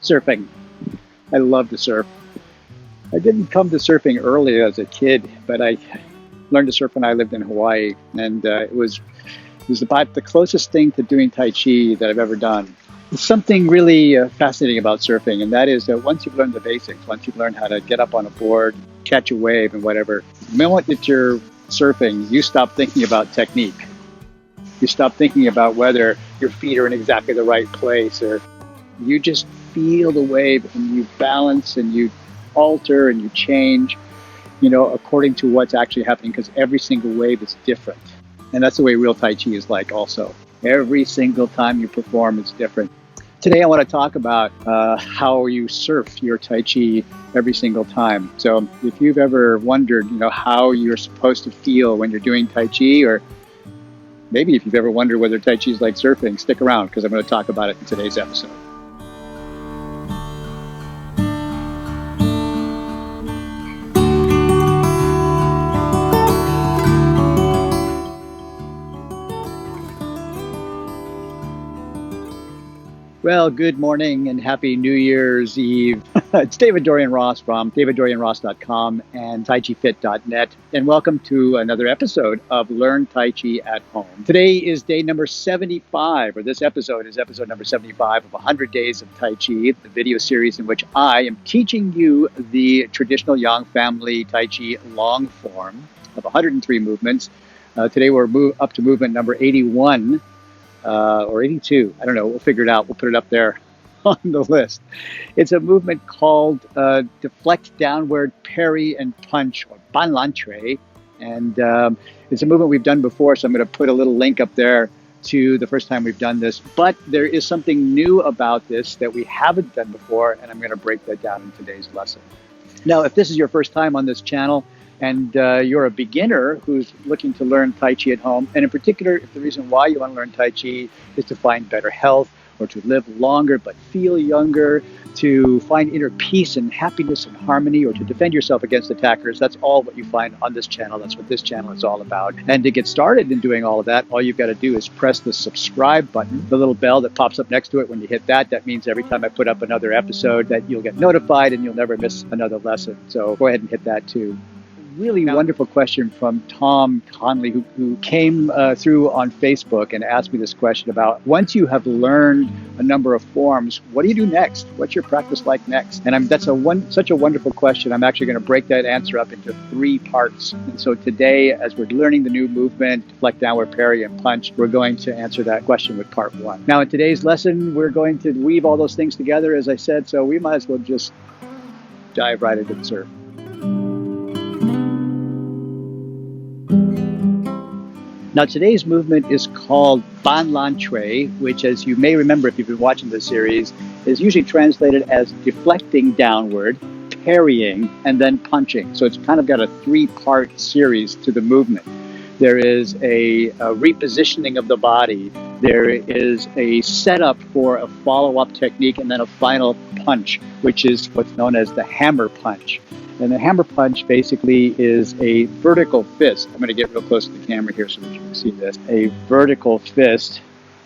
Surfing. I love to surf. I didn't come to surfing early as a kid, but I learned to surf when I lived in Hawaii, and it was about the closest thing to doing Tai Chi that I've ever done. There's something really fascinating about surfing, and that is that once you've learned the basics, once you've learned how to get up on a board, catch a wave and whatever, the moment that you're surfing, you stop thinking about technique. You stop thinking about whether your feet are in exactly the right place, or you just feel the wave and you balance and you alter and you change, according to what's actually happening, because every single wave is different. And that's the way real Tai Chi is like also. Every single time you perform, it's different. Today I want to talk about how you surf your Tai Chi every single time. So if you've ever wondered, how you're supposed to feel when you're doing Tai Chi, or maybe if you've ever wondered whether Tai Chi is like surfing, stick around because I'm going to talk about it in today's episode. Well, good morning and happy New Year's Eve. It's David-Dorian Ross from David-Dorianross.com and TaiChiFit.net, and welcome to another episode of Learn Tai Chi at Home. Today is day number 75, or this episode is episode number 75 of 100 Days of Tai Chi, the video series in which I am teaching you the traditional Yang family Tai Chi long form of 103 movements. Today we're up to movement number 81. Or 82. I don't know. We'll figure it out. We'll put it up there on the list. It's a movement called Deflect, Downward, Parry and Punch, or Ban Lan Chui. And it's a movement we've done before, so I'm going to put a little link up there to the first time we've done this. But there is something new about this that we haven't done before, and I'm going to break that down in today's lesson. Now, if this is your first time on this channel, and you're a beginner who's looking to learn Tai Chi at home, and in particular, if the reason why you want to learn Tai Chi is to find better health, or to live longer but feel younger, to find inner peace and happiness and harmony, or to defend yourself against attackers, that's all what you find on this channel. That's what this channel is all about. And to get started in doing all of that, all you've got to do is press the subscribe button, the little bell that pops up next to it. When you hit that, that means every time I put up another episode that you'll get notified and you'll never miss another lesson. So go ahead and hit that too. Really wonderful question from Tom Conley, who came through on Facebook and asked me this question about, once you have learned a number of forms, what do you do next? What's your practice like next? And that's such a wonderful question. I'm actually going to break that answer up into 3 parts. And so today, as we're learning the new movement, Deflect, Downward, Parry and Punch, we're going to answer that question with part 1. Now, in today's lesson, we're going to weave all those things together, as I said, so we might as well just dive right into the surf. Now, today's movement is called Ban Lan Chui, which, as you may remember if you've been watching the series, is usually translated as deflecting downward, parrying, and then punching. So it's kind of got a 3-part series to the movement. There is a repositioning of the body. There is a setup for a follow-up technique, and then a final punch, which is what's known as the hammer punch. And the hammer punch basically is a vertical fist. I'm going to get real close to the camera here so that you can see this. A vertical fist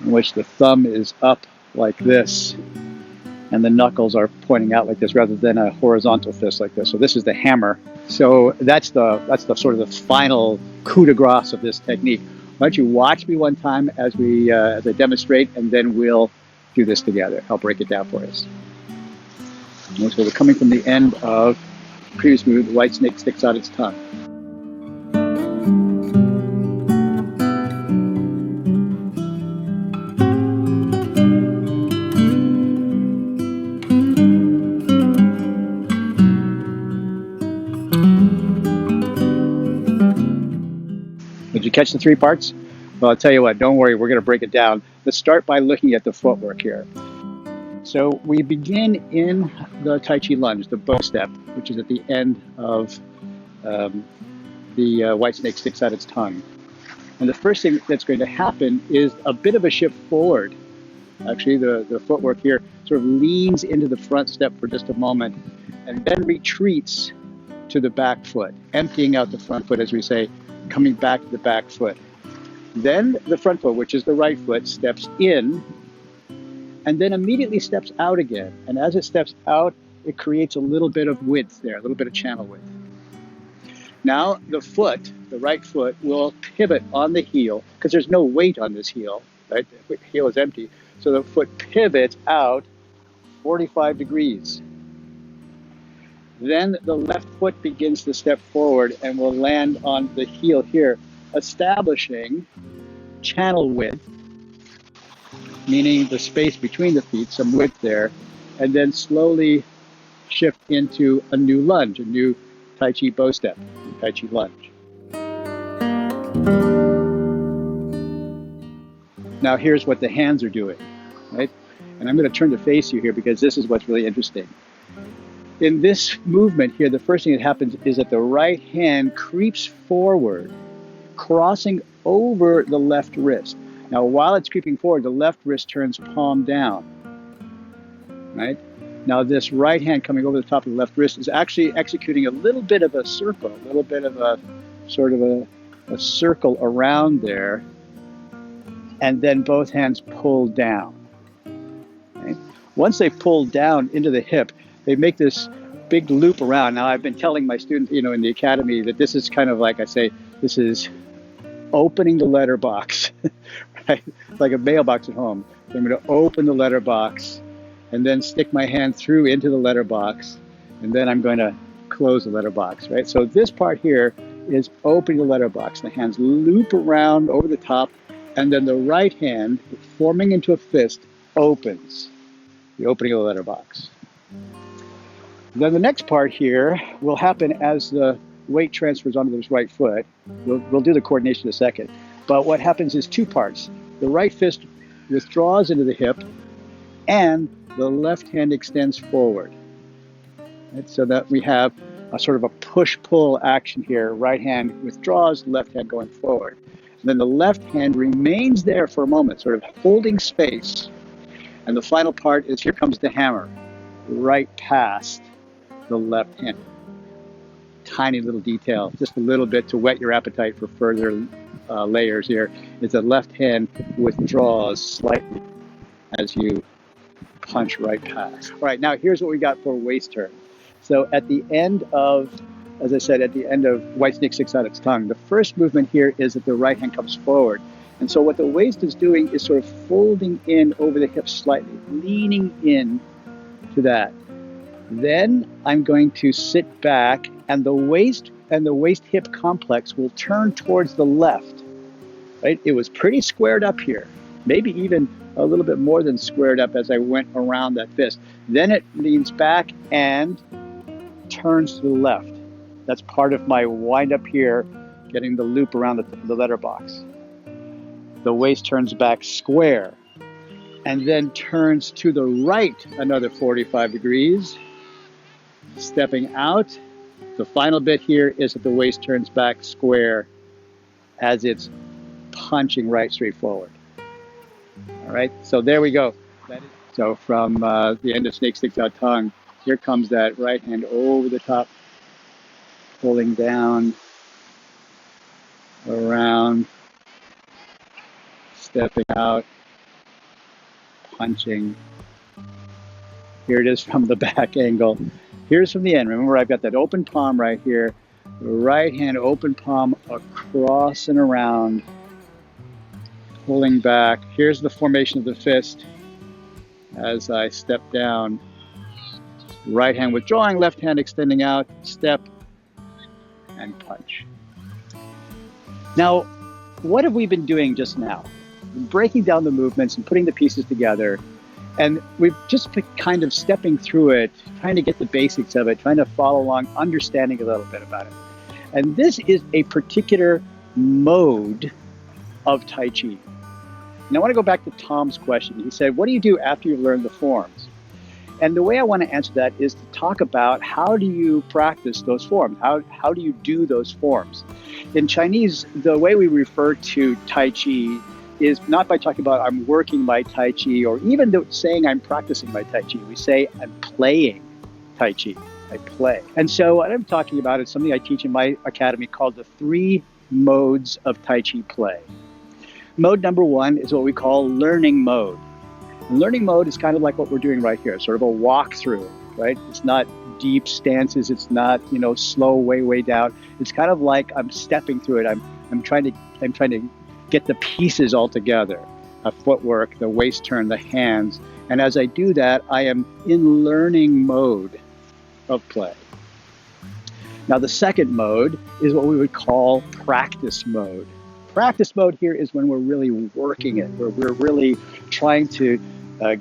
in which the thumb is up like this and the knuckles are pointing out like this, rather than a horizontal fist like this. So this is the hammer. So that's the sort of the final coup de grace of this technique. Why don't you watch me one time as I demonstrate, and then we'll do this together. I'll break it down for us. Okay, so we're coming from the end of previous move, the white snake sticks out its tongue. Did you catch the 3 parts? Well, I'll tell you what, don't worry, we're going to break it down. Let's start by looking at the footwork here. So we begin in the Tai Chi lunge, the bow step, which is at the end of the white snake sticks out its tongue. And the first thing that's going to happen is a bit of a shift forward. Actually, the footwork here sort of leans into the front step for just a moment and then retreats to the back foot, emptying out the front foot, as we say, coming back to the back foot. Then the front foot, which is the right foot, steps in and then immediately steps out again. And as it steps out, it creates a little bit of width there, a little bit of channel width. Now the foot, the right foot, will pivot on the heel because there's no weight on this heel, right? The heel is empty. So the foot pivots out 45 degrees. Then the left foot begins to step forward and will land on the heel here, establishing channel width, meaning the space between the feet, some width there, and then slowly shift into a new lunge, a new Tai Chi bow step, Tai Chi lunge. Now here's what the hands are doing, right? And I'm going to turn to face you here because this is what's really interesting. In this movement here, the first thing that happens is that the right hand creeps forward, crossing over the left wrist. Now, while it's creeping forward, the left wrist turns palm down, right? Now, this right hand coming over the top of the left wrist is actually executing a little bit of a circle, a little bit of a sort of a circle around there, and then both hands pull down. Right? Once they pull down into the hip, they make this big loop around. Now, I've been telling my students, in the academy that this is kind of like I say, this is opening the letterbox, right? Like a mailbox at home. So I'm going to open the letterbox and then stick my hand through into the letterbox, and then I'm going to close the letterbox, right? So this part here is opening the letterbox. The hands loop around over the top, and then the right hand, forming into a fist, opens the opening of the letterbox. Then the next part here will happen as the weight transfers onto this right foot. We'll do the coordination in a second. But what happens is two parts. The right fist withdraws into the hip, and the left hand extends forward. Right? So that we have a sort of a push-pull action here. Right hand withdraws, left hand going forward. And then the left hand remains there for a moment, sort of holding space. And the final part is here comes the hammer, right past the left hand. Tiny little detail, just a little bit to whet your appetite for further layers here, is the left hand withdraws slightly as you punch right past. All right, now here's what we got for waist turn. So at the end of, as I said, at the end of White Snake Sticks Out Its Tongue, the first movement here is that the right hand comes forward. And so what the waist is doing is sort of folding in over the hips slightly, leaning in to that. Then I'm going to sit back, and the waist hip complex will turn towards the left. Right? It was pretty squared up here, maybe even a little bit more than squared up as I went around that fist. Then it leans back and turns to the left. That's part of my wind up here, getting the loop around the letterbox. The waist turns back square and then turns to the right another 45 degrees. Stepping out, the final bit here is that the waist turns back square as it's punching right straight forward. All right, so there we go. So from the end of Snake Sticks Out Tongue, here comes that right hand over the top, pulling down, around, stepping out, punching. Here it is from the back angle. Here's from the end. Remember, I've got that open palm right here. The right hand open palm across and around, pulling back. Here's the formation of the fist as I step down. Right hand withdrawing, left hand extending out, step, and punch. Now, what have we been doing just now? Breaking down the movements and putting the pieces together. And we've just been kind of stepping through it, trying to get the basics of it, trying to follow along, understanding a little bit about it. And this is a particular mode of Tai Chi. And I want to go back to Tom's question. He said, what do you do after you've learned the forms? And the way I want to answer that is to talk about how do you practice those forms? How do you do those forms? In Chinese, the way we refer to Tai Chi is not by talking about I'm working my Tai Chi, or even saying I'm practicing my Tai Chi. We say I'm playing Tai Chi. I play. And so what I'm talking about is something I teach in my academy called the 3 modes of Tai Chi play. Mode number 1 is what we call learning mode. And learning mode is kind of like what we're doing right here, sort of a walkthrough, right? It's not deep stances. It's not, slow way down. It's kind of like I'm stepping through it. I'm trying to get the pieces all together. A footwork, the waist turn, the hands. And as I do that, I am in learning mode of play. Now, the second mode is what we would call practice mode. Practice mode here is when we're really working it, where we're really trying to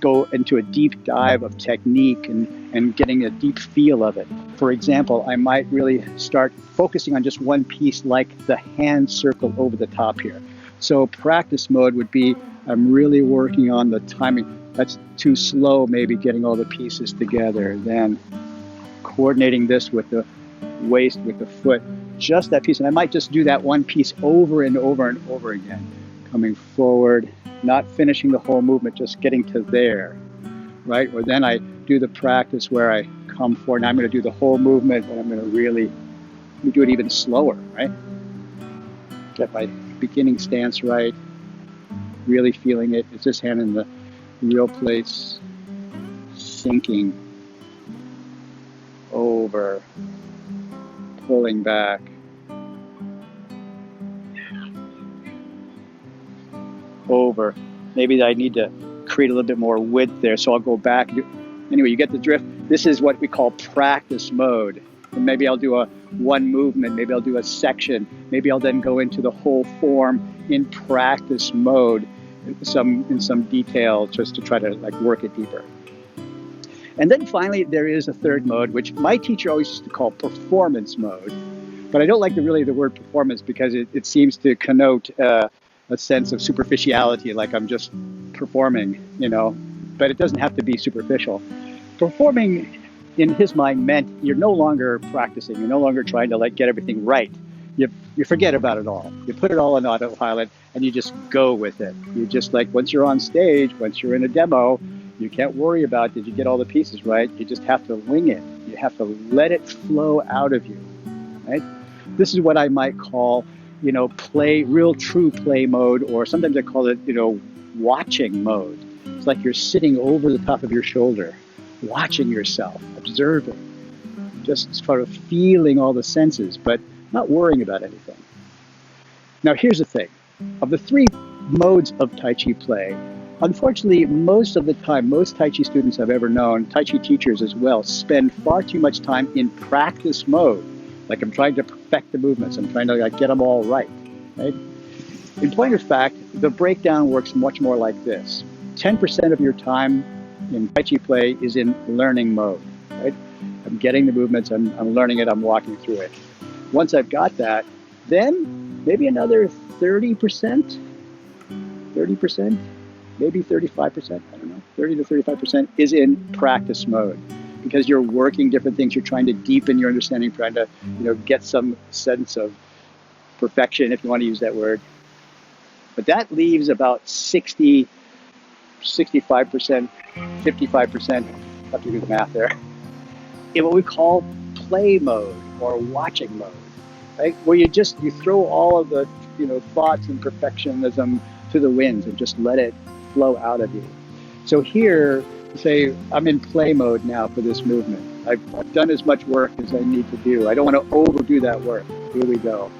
go into a deep dive of technique and getting a deep feel of it. For example, I might really start focusing on just one piece, like the hand circle over the top here. So practice mode would be, I'm really working on the timing. That's too slow, maybe getting all the pieces together. Then coordinating this with the waist, with the foot, just that piece. And I might just do that one piece over and over and over again. Coming forward, not finishing the whole movement, just getting to there, right? Or then I do the practice where I come forward, and I'm going to do the whole movement, but I'm going to really do it even slower, right? Get my beginning stance right, really feeling it. Is this hand in the real place? Sinking over, pulling back. Over. Maybe I need to create a little bit more width there, so I'll go back. Anyway, you get the drift. This is what we call practice mode. And maybe I'll do a one movement, maybe I'll do a section, maybe I'll then go into the whole form in practice mode in some detail, just to try to work it deeper. And then finally, there is a third mode, which my teacher always used to call performance mode. But I don't like the word performance, because it seems to connote a sense of superficiality, like I'm just performing, but it doesn't have to be superficial. Performing, in his mind, meant you're no longer practicing, you're no longer trying to get everything right. You forget about it all. You put it all in autopilot and you just go with it. You just once you're on stage, once you're in a demo, you can't worry about did you get all the pieces right. You just have to wing it. You have to let it flow out of you, right? This is what I might call play, real true play mode, or sometimes I call it, watching mode. It's like you're sitting over the top of your shoulder, watching yourself, observing, just sort of feeling all the senses, but not worrying about anything. Now, here's the thing. Of the three modes of Tai Chi play, unfortunately, most of the time, most Tai Chi students I've ever known, Tai Chi teachers as well, spend far too much time in practice mode. Like I'm trying to perfect the movements. I'm trying to get them all right? In point of fact, the breakdown works much more like this. 10% of your time in Tai Chi play is in learning mode, right? I'm getting the movements, I'm learning it, I'm walking through it. Once I've got that, then maybe another 30%, maybe 35%, I don't know, 30 to 35% is in practice mode. Because you're working different things, you're trying to deepen your understanding, trying to get some sense of perfection, if you want to use that word. But that leaves about 60, 65%, 55%, have to do the math there, in what we call play mode or watching mode, right? Where you throw all of the thoughts and perfectionism to the winds and just let it flow out of you. So here, say I'm in play mode now for this movement. I've done as much work as I need to do. I don't want to overdo that work. Here we go.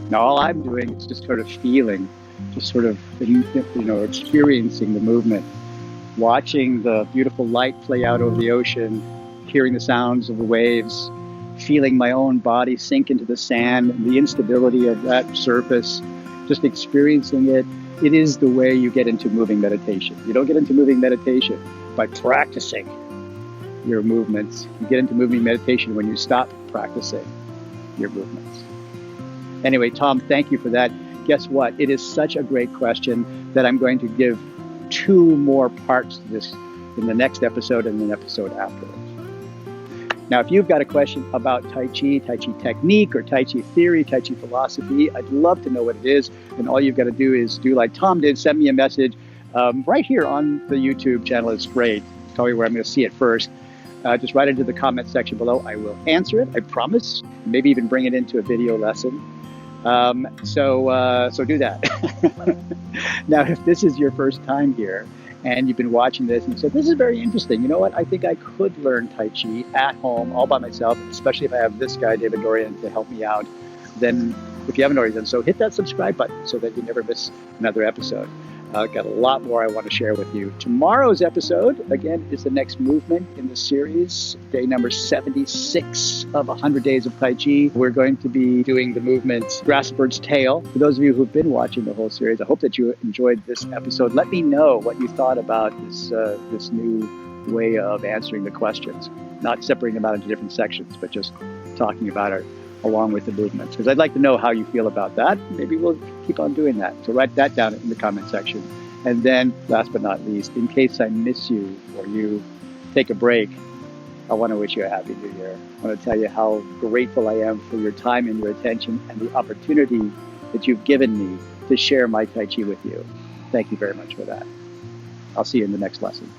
Now, all I'm doing is just sort of feeling, just sort of, experiencing the movement, watching the beautiful light play out over the ocean, hearing the sounds of the waves, feeling my own body sink into the sand, the instability of that surface, just experiencing it. It is the way you get into moving meditation. You don't get into moving meditation by practicing your movements. You get into moving meditation when you stop practicing your movements. Anyway, Tom, thank you for that. Guess what? It is such a great question that I'm going to give 2 more parts to this in the next episode and the episode afterwards. Now, if you've got a question about Tai Chi technique, or Tai Chi theory, Tai Chi philosophy, I'd love to know what it is. And all you've got to do is do like Tom did, send me a message right here on the YouTube channel. It's great. Tell me where I'm going to see it first. Just write it into the comment section below. I will answer it, I promise. Maybe even bring it into a video lesson. So do that. Now, if this is your first time here and you've been watching this and you said, this is very interesting, you know what? I think I could learn Tai Chi at home all by myself, especially if I have this guy, David-Dorian, to help me out. Then if you haven't already done so, hit that subscribe button so that you never miss another episode. I've got a lot more I want to share with you. Tomorrow's episode, again, is the next movement in the series, day number 76 of 100 Days of Tai Chi. We're going to be doing the movement Grassbird's Tail. For those of you who've been watching the whole series, I hope that you enjoyed this episode. Let me know what you thought about this new way of answering the questions. Not separating them out into different sections, but just talking about it along with the movements, because I'd like to know how you feel about that. Maybe we'll keep on doing that. So write that down in the comment section. And then, last but not least, in case I miss you or you take a break, I want to wish you a happy new year. I want to tell you how grateful I am for your time and your attention and the opportunity that you've given me to share my Tai Chi with you. Thank you very much for that. I'll see you in the next lesson.